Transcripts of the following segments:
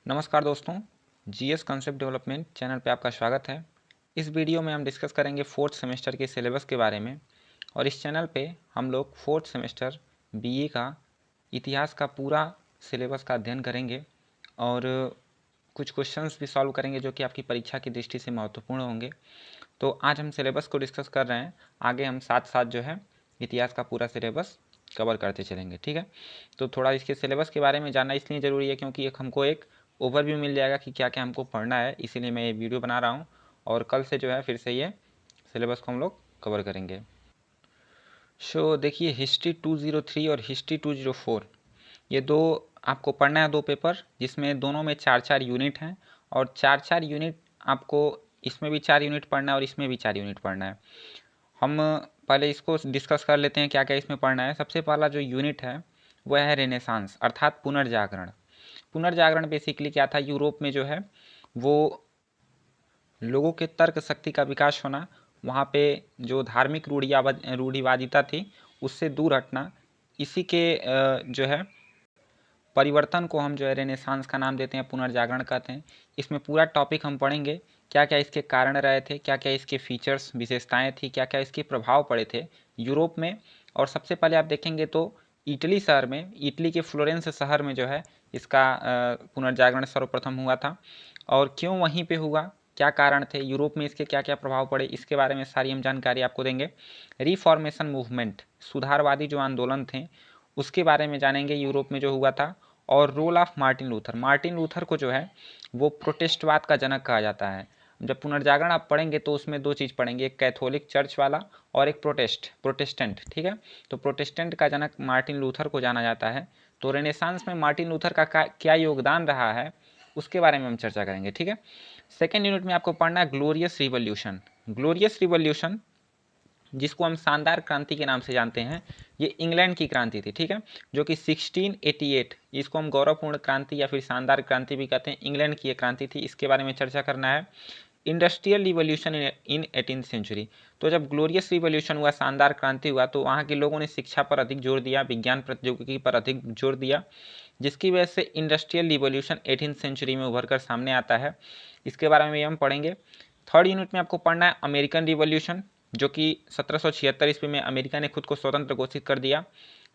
नमस्कार दोस्तों, GS concept development channel पे आपका स्वागत है। इस वीडियो में हम डिस्कस करेंगे फोर्थ सेमेस्टर के सिलेबस के बारे में। और इस चैनल पे हम लोग फोर्थ सेमेस्टर बीए का इतिहास का पूरा सिलेबस का अध्ययन करेंगे और कुछ क्वेश्चंस भी सॉल्व करेंगे जो कि आपकी परीक्षा की दृष्टि से महत्वपूर्ण होंगे। तो आज हम सिलेबस को डिस्कस कर रहे हैं, आगे हम साथ साथ जो है इतिहास का पूरा सिलेबस कवर करते चलेंगे। ठीक है, तो थोड़ा इसके सिलेबस के बारे में जानना इसलिए ज़रूरी है क्योंकि हमको एक ओवरव्यू मिल जाएगा कि क्या क्या हमको पढ़ना है, इसीलिए मैं ये वीडियो बना रहा हूँ। और कल से जो है फिर से ये सिलेबस को हम लोग कवर करेंगे। देखिए, हिस्ट्री 203 और हिस्ट्री 204 ये दो आपको पढ़ना है, दो पेपर जिसमें दोनों में 4-4 यूनिट हैं। और 4-4 यूनिट आपको इसमें भी 4 यूनिट पढ़ना है और इसमें भी 4 यूनिट पढ़ना है। हम पहले इसको डिस्कस कर लेते हैं क्या क्या इसमें पढ़ना है। सबसे पहला जो यूनिट है वह है रेनेसांस अर्थात पुनर्जागरण। पुनर्जागरण बेसिकली क्या था, यूरोप में जो है वो लोगों के तर्क शक्ति का विकास होना, वहाँ पे जो धार्मिक रूढ़िवादिता थी उससे दूर हटना, इसी के जो है परिवर्तन को हम जो है रेनेसांस का नाम देते हैं, पुनर्जागरण कहते हैं। इसमें पूरा टॉपिक हम पढ़ेंगे, क्या क्या इसके कारण रहे थे, क्या क्या इसके फीचर्स विशेषताएं थी, क्या क्या इसके प्रभाव पड़े थे यूरोप में। और सबसे पहले आप देखेंगे तो इटली शहर में, इटली के फ्लोरेंस शहर में जो है इसका पुनर्जागरण सर्वप्रथम हुआ था। और क्यों वहीं पे हुआ, क्या कारण थे, यूरोप में इसके क्या क्या प्रभाव पड़े, इसके बारे में सारी हम जानकारी आपको देंगे। रिफॉर्मेशन मूवमेंट, सुधारवादी जो आंदोलन थे उसके बारे में जानेंगे यूरोप में जो हुआ था। और role of Martin Luther, Martin Luther को जो है वो प्रोटेस्टवाद का जनक कहा जाता है। जब पुनर्जागरण आप पढ़ेंगे तो उसमें दो चीज़ पढ़ेंगे, एक कैथोलिक चर्च वाला और एक प्रोटेस्टेंट। ठीक है, तो प्रोटेस्टेंट का जनक मार्टिन लूथर को जाना जाता है। तो रेनेसांस में मार्टिन लूथर का क्या योगदान रहा है उसके बारे में हम चर्चा करेंगे। ठीक है, सेकेंड यूनिट में आपको पढ़ना है ग्लोरियस रिवॉल्यूशन। ग्लोरियस रिवॉल्यूशन जिसको हम शानदार क्रांति के नाम से जानते हैं, ये इंग्लैंड की क्रांति थी। ठीक है, जो कि 1688, इसको हम गौरवपूर्ण क्रांति या फिर शानदार क्रांति भी कहते हैं, इंग्लैंड की ये क्रांति थी, इसके बारे में चर्चा करना है। Industrial revolution in 18th century, तो जब ग्लोरियस रिवॉल्यूशन हुआ, शानदार क्रांति हुआ, तो वहाँ के लोगों ने शिक्षा पर अधिक जोर दिया, विज्ञान प्रौद्योगिकी पर अधिक जोर दिया, जिसकी वजह से इंडस्ट्रियल रिवॉल्यूशन 18th सेंचुरी में उभर कर सामने आता है। इसके बारे में हम पढ़ेंगे। थर्ड यूनिट में आपको पढ़ना है अमेरिकन रिवॉल्यूशन, जो कि 1776 ईस्वी में अमेरिका ने खुद को स्वतंत्र घोषित कर दिया।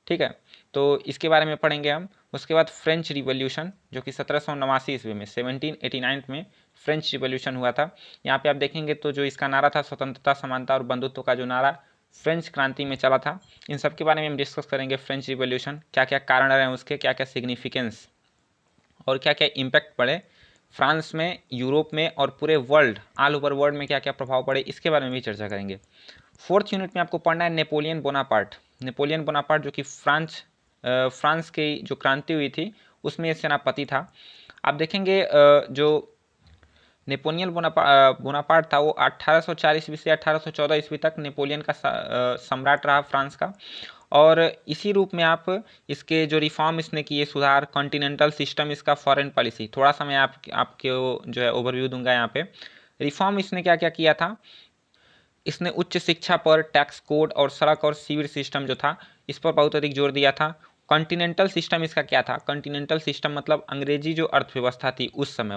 ठीक है, तो इसके बारे में पढ़ेंगे हम। उसके बाद फ्रेंच रिवॉल्यूशन, जो कि 1789 ईस्वी में 1789 में फ्रेंच रिवॉल्यूशन हुआ था। यहाँ पे आप देखेंगे तो जो इसका नारा था, स्वतंत्रता, समानता और बंधुत्व का जो नारा फ्रेंच क्रांति में चला था, इन सब के बारे में हम डिस्कस करेंगे। फ्रेंच रिवॉल्यूशन, क्या क्या कारण रहे उसके, क्या क्या सिग्निफिकेंस और क्या क्या इम्पैक्ट पड़े फ्रांस में, यूरोप में और पूरे वर्ल्ड, ऑल ओवर वर्ल्ड में क्या क्या प्रभाव पड़े, इसके बारे में भी चर्चा करेंगे। फोर्थ यूनिट में आपको पढ़ना है नेपोलियन बोनापार्ट। नेपोलियन बोनापार्ट जो कि फ्रांस की जो क्रांति हुई थी उसमें सेनापति था। आप देखेंगे जो नेपोलियन बोनापार्ट था वो 1804 ईस्वी से 1814 ईस्वी तक नेपोलियन का सम्राट रहा फ्रांस का। और इसी रूप में आप इसके जो रिफॉर्म इसने किए, सुधार, कॉन्टिनेंटल सिस्टम इसका, फॉरेन पॉलिसी, थोड़ा सा मैं आपको जो है ओवरव्यू दूंगा यहाँ पे। रिफॉर्म इसने क्या क्या किया था, इसने उच्च शिक्षा पर, टैक्स कोड और सड़क और सीवर सिस्टम जो था इस पर बहुत अधिक जोर दिया था। कॉन्टिनेंटल सिस्टम इसका क्या था, कॉन्टिनेंटल सिस्टम मतलब अंग्रेजी जो अर्थव्यवस्था थी उस समय,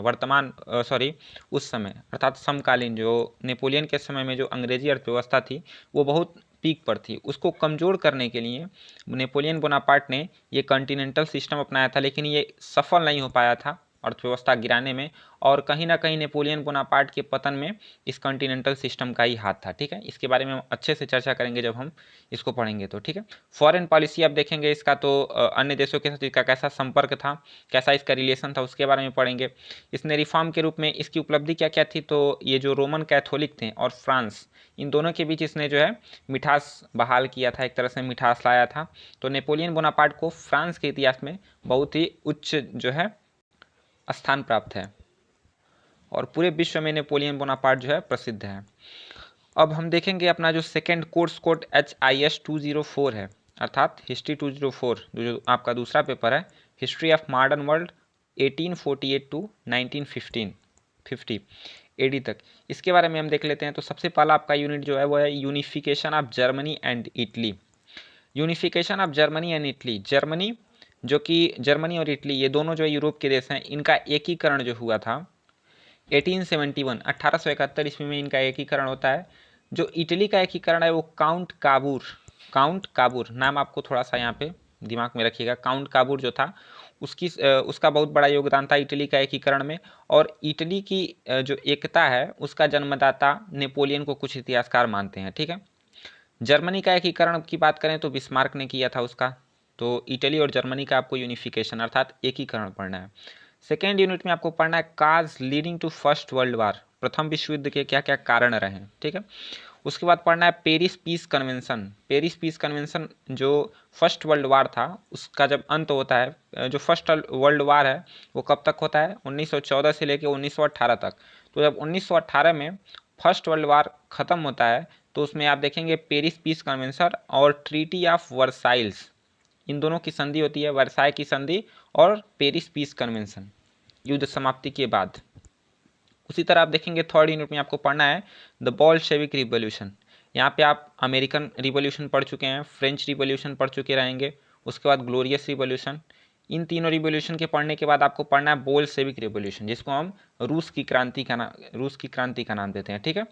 उस समय अर्थात समकालीन जो नेपोलियन के समय में जो अंग्रेजी अर्थव्यवस्था थी वो बहुत पीक पर थी, उसको कमज़ोर करने के लिए नेपोलियन बोनापार्ट ने ये कॉन्टिनेंटल सिस्टम अपनाया था, लेकिन ये सफल नहीं हो पाया था अर्थव्यवस्था गिराने में। और कहीं ना कहीं नेपोलियन बोनापार्ट के पतन में इस कॉन्टिनेंटल सिस्टम का ही हाथ था। ठीक है, इसके बारे में हम अच्छे से चर्चा करेंगे जब हम इसको पढ़ेंगे तो। ठीक है, फॉरेन पॉलिसी आप देखेंगे इसका तो अन्य देशों के साथ इसका कैसा संपर्क था, कैसा इसका रिलेशन था, उसके बारे में पढ़ेंगे। इसने रिफॉर्म के रूप में इसकी उपलब्धि क्या क्या थी, तो ये जो रोमन कैथोलिक थे और फ्रांस, इन दोनों के बीच इसने जो है मिठास बहाल किया था, एक तरह से मिठास लाया था। तो नेपोलियन बोनापार्ट को फ्रांस के इतिहास में बहुत ही उच्च जो है स्थान प्राप्त है और पूरे विश्व में नेपोलियन बोनापार्ट जो है प्रसिद्ध है। अब हम देखेंगे अपना जो सेकेंड कोर्स कोड HIS 204 है, अर्थात हिस्ट्री 204, जो आपका दूसरा पेपर है, history of modern world 1848 to 1950 AD तक। इसके बारे में हम देख लेते हैं। तो सबसे पहला आपका यूनिट जो है वो है unification of Germany and Italy. Unification of Germany and Italy, Germany जो कि जर्मनी और इटली ये दोनों जो यूरोप के देश हैं, इनका एकीकरण जो हुआ था 1871 1871 ईस्वी में इनका एकीकरण होता है। जो इटली का एकीकरण है वो काउंट काबूर नाम आपको थोड़ा सा यहाँ पे दिमाग में रखिएगा। काउंट काबूर जो था उसका बहुत बड़ा योगदान था इटली का एकीकरण में। और इटली की जो एकता है उसका जन्मदाता नेपोलियन को कुछ इतिहासकार मानते हैं, ठीक है। जर्मनी का एकीकरण की बात करें तो बिस्मार्क ने किया था उसका। तो इटली और जर्मनी का आपको यूनिफिकेशन अर्थात एकीकरण पढ़ना है। सेकेंड यूनिट में आपको पढ़ना है cause leading to first world war, प्रथम विश्व युद्ध के क्या क्या कारण रहे, ठीक है। उसके बाद पढ़ना है Paris peace convention. Paris peace convention जो फर्स्ट वर्ल्ड वार था उसका जब अंत होता है, जो फर्स्ट वर्ल्ड वार है वो कब तक होता है 1914 से लेकर 1918 तक। तो जब 1918 में फर्स्ट वर्ल्ड वार ख़त्म होता है तो उसमें आप देखेंगे पेरिस पीस कन्वेंशन और ट्रीटी ऑफ वर्साइल्स, इन दोनों की संधि होती है, वर्साई की संधि और पेरिस पीस कन्वेंशन, युद्ध समाप्ति के बाद। उसी तरह आप देखेंगे थर्ड यूनिट में आपको पढ़ना है द बोल्शेविक रिवॉल्यूशन। यहाँ पे आप अमेरिकन रिवॉल्यूशन पढ़ चुके हैं, फ्रेंच रिवॉल्यूशन पढ़ चुके रहेंगे, उसके बाद ग्लोरियस रिवॉल्यूशन। इन तीनों रिवॉल्यूशन के पढ़ने के बाद आपको पढ़ना है बोल्शेविक रिवॉल्यूशन, जिसको हम रूस की क्रांति का नाम देते हैं, ठीक है।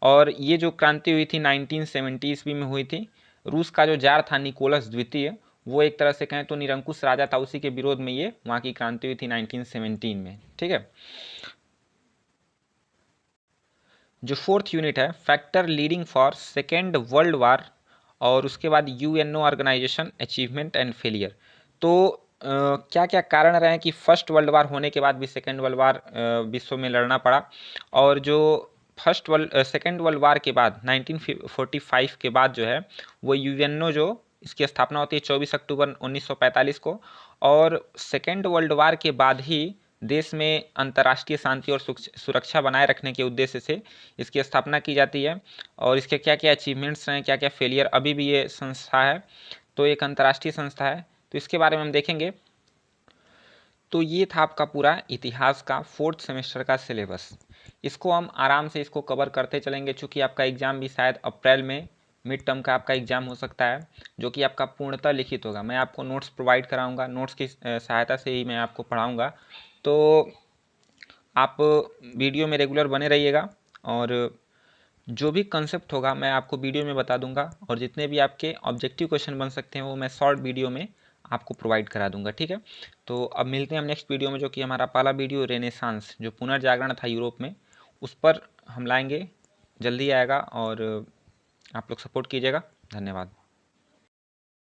और ये जो क्रांति हुई थी 1970 ईस्वी में हुई थी। रूस का जो जार था निकोलस द्वितीय, वो एक तरह से कहें तो निरंकुश राजा था, उसी के विरोध में ये वहाँ की क्रांति हुई थी 1917 में, ठीक है। जो फोर्थ यूनिट है factor leading for second world war, और उसके बाद UNO organization achievement and failure. तो क्या क्या कारण रहे कि फर्स्ट वर्ल्ड वार होने के बाद भी सेकेंड वर्ल्ड वार विश्व में लड़ना पड़ा। और जो सेकेंड वर्ल्ड वार के बाद 1945 के बाद जो है वो यूएनओ जो इसकी स्थापना होती है 24 अक्टूबर 1945 को। और सेकेंड वर्ल्ड वार के बाद ही देश में अंतर्राष्ट्रीय शांति और सुरक्षा बनाए रखने के उद्देश्य से इसकी स्थापना की जाती है। और इसके क्या क्या अचीवमेंट्स हैं, क्या क्या फेलियर, अभी भी ये संस्था है तो एक अंतर्राष्ट्रीय संस्था है, तो इसके बारे में हम देखेंगे। तो ये था आपका पूरा इतिहास का फोर्थ सेमेस्टर का सिलेबस। इसको हम आराम से इसको कवर करते चलेंगे, चूँकि आपका एग्ज़ाम भी शायद अप्रैल में मिड टर्म का आपका एग्ज़ाम हो सकता है, जो कि आपका पूर्णतः लिखित होगा। मैं आपको नोट्स प्रोवाइड कराऊंगा, नोट्स की सहायता से ही मैं आपको पढ़ाऊंगा। तो आप वीडियो में रेगुलर बने रहिएगा, और जो भी कंसेप्ट होगा मैं आपको वीडियो में बता दूंगा, और जितने भी आपके ऑब्जेक्टिव क्वेश्चन बन सकते हैं वो मैं शॉर्ट वीडियो में आपको प्रोवाइड करा दूंगा, ठीक है। तो अब मिलते हैं हम नेक्स्ट वीडियो में, जो कि हमारा पहला वीडियो रेनेसांस जो पुनर्जागरण था यूरोप में, उस पर हम लाएंगे, जल्दी आएगा। और आप लोग सपोर्ट कीजिएगा। धन्यवाद।